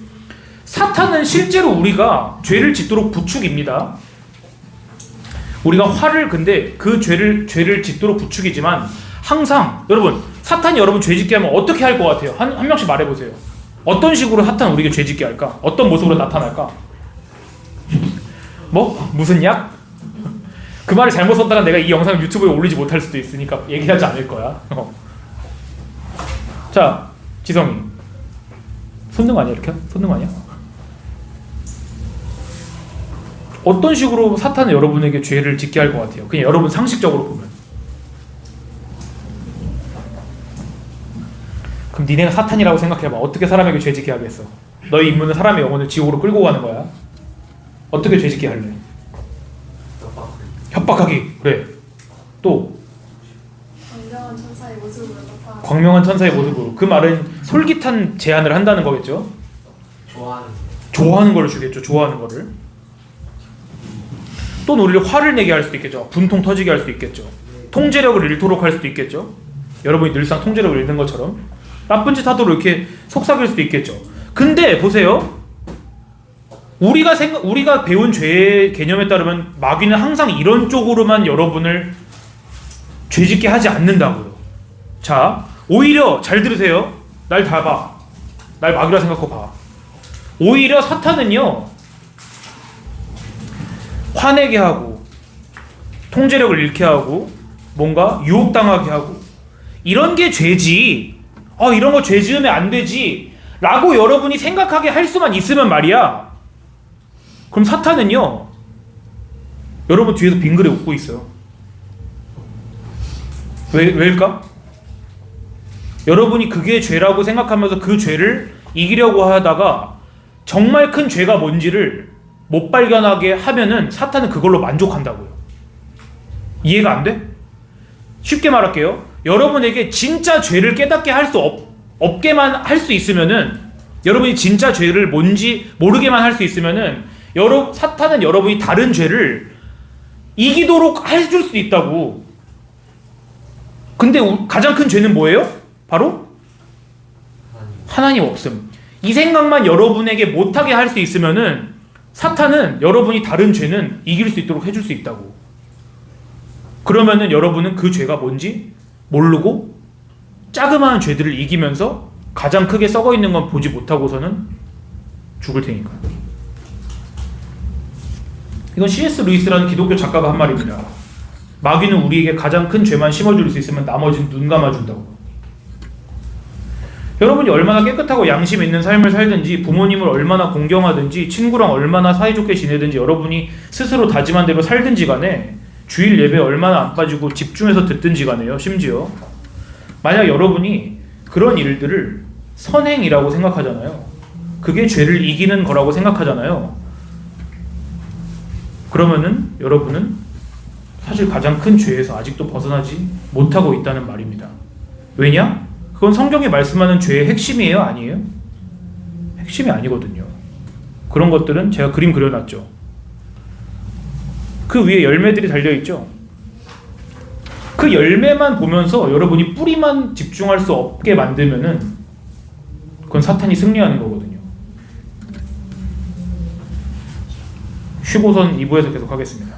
사탄은 실제로 우리가 죄를 짓도록 부추깁니다. 우리가 근데 그 죄를 짓도록 부추기지만 항상 여러분 사탄이 여러분 죄 짓게 하면 어떻게 할 것 같아요? 한 명씩 말해보세요. 어떤 식으로 사탄 우리에게 죄 짓게 할까? 어떤 모습으로 나타날까? 뭐? 무슨 약? 그 말을 잘못 썼다가 내가 이 영상을 유튜브에 올리지 못할 수도 있으니까 얘기하지 않을 거야. 자, 지성이 손등 아니야 이렇게? 손등 아니야? 어떤 식으로 사탄은 여러분에게 죄를 짓게 할 것 같아요? 그냥 여러분 상식적으로 보면. 그럼 니네가 사탄이라고 생각해봐. 어떻게 사람에게 죄 짓게 하겠어? 너의 임무는 사람의 영혼을 지옥으로 끌고 가는 거야. 어떻게 죄 짓게 할래? 협박하기. 그래. 또 광명한 천사의 모습으로 나타나. 광명한 천사의 모습으로. 그 말은 솔깃한 제안을 한다는 거겠죠? 좋아하는 걸 주겠죠. 좋아하는 거를. 또 우리를 화를 내게 할 수도 있겠죠. 분통 터지게 할 수도 있겠죠. 통제력을 잃도록 할 수도 있겠죠. 여러분이 늘상 통제력을 잃는 것처럼 나쁜 짓 하도록 이렇게 속삭일 수도 있겠죠. 근데 보세요. 우리가 배운 죄의 개념에 따르면 마귀는 항상 이런 쪽으로만 여러분을 죄짓게 하지 않는다고요. 자, 오히려 잘 들으세요. 날 다 봐. 날 마귀라 생각하고 봐. 오히려 사탄은요. 화내게 하고 통제력을 잃게 하고 뭔가 유혹당하게 하고 이런 게 죄지. 이런 거 죄 지으면 안 되지 라고 여러분이 생각하게 할 수만 있으면 말이야. 그럼 사탄은요 여러분 뒤에서 빙그레 웃고 있어요. 왜일까? 여러분이 그게 죄라고 생각하면서 그 죄를 이기려고 하다가 정말 큰 죄가 뭔지를 못 발견하게 하면은 사탄은 그걸로 만족한다고요. 이해가 안 돼? 쉽게 말할게요. 여러분에게 진짜 죄를 깨닫게 할 수 없게만 할 수 있으면은, 여러분이 진짜 죄를 뭔지 모르게만 할 수 있으면은 사탄은 여러분이 다른 죄를 이기도록 해줄 수 있다고. 근데 가장 큰 죄는 뭐예요? 바로 하나님 없음. 이 생각만 여러분에게 못하게 할 수 있으면은 사탄은 여러분이 다른 죄는 이길 수 있도록 해줄 수 있다고. 그러면은 여러분은 그 죄가 뭔지 모르고 자그마한 죄들을 이기면서 가장 크게 썩어 있는 건 보지 못하고서는 죽을 테니까. 이건 C.S. 루이스라는 기독교 작가가 한 말입니다. 마귀는 우리에게 가장 큰 죄만 심어줄 수 있으면 나머지는 눈 감아준다고. 여러분이 얼마나 깨끗하고 양심 있는 삶을 살든지, 부모님을 얼마나 공경하든지, 친구랑 얼마나 사이좋게 지내든지, 여러분이 스스로 다짐한 대로 살든지 간에, 주일 예배 얼마나 안 빠지고 집중해서 듣든지 간에요. 심지어 만약 여러분이 그런 일들을 선행이라고 생각하잖아요. 그게 죄를 이기는 거라고 생각하잖아요. 그러면은 여러분은 사실 가장 큰 죄에서 아직도 벗어나지 못하고 있다는 말입니다. 왜냐? 그건 성경이 말씀하는 죄의 핵심이에요? 아니에요? 핵심이 아니거든요. 그런 것들은 제가 그림 그려놨죠. 그 위에 열매들이 달려있죠. 그 열매만 보면서 여러분이 뿌리만 집중할 수 없게 만들면은 그건 사탄이 승리하는 거거든요. 쉬고선 2부에서 계속 하겠습니다.